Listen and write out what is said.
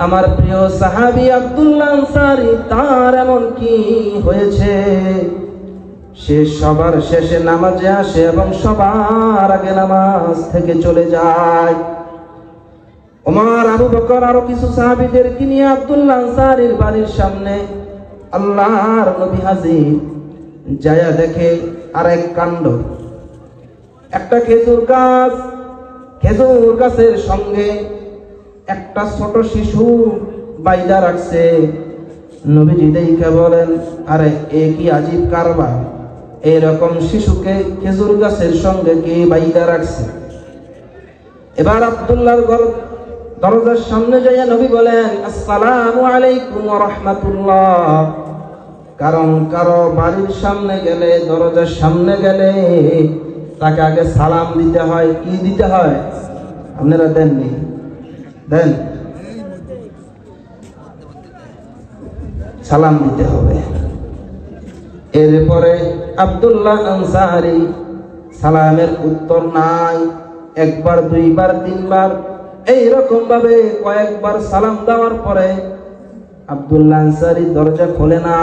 আমার প্রিয় সাহাবী আব্দুল্লাহ আনসারী, তার এমন কি হয়েছে? সে সবার শেষে নামাজে আসে এবং সবার আগে নামাজ থেকে চলে যায়। ওমর, আবু বকর আরো কিছু সাহাবীদেরকে নিয়ে আব্দুল্লাহ আনসারীর বাড়ির সামনে আল্লাহর নবী হাজির। যায়া দেখে আরেক কাণ্ড, একটা খেজুর গাছ, খেজুর গাছের সঙ্গে একটা ছোট শিশু বাইদা রাখছে। নবীজি দেখে বলেন, আরে এ কি আজীব কারবার, এরকম শিশুকে খেজুর গাছের সঙ্গে কে বাইদা রাখছে? এবার আব্দুল্লাহর দরজার সামনে যাইয়া নবী বলেন, আসসালামু আলাইকুম ওয়া রাহমাতুল্লাহ। কারণ কারো বাড়ির সামনে গেলে, দরজার সামনে গেলে তাকে আগে সালাম দিতে হয়। কি দিতে হয়? আপনারা দেননি? দেন, সালাম দিতে হবে। এরপরে আব্দুল্লাহ আনসারী সালামের উত্তর নাই। একবার, দুইবার, তিনবার, এইরকম ভাবে কয়েকবার সালাম দেওয়ার পরে আব্দুল্লাহ আনসারী দরজা খোলে না।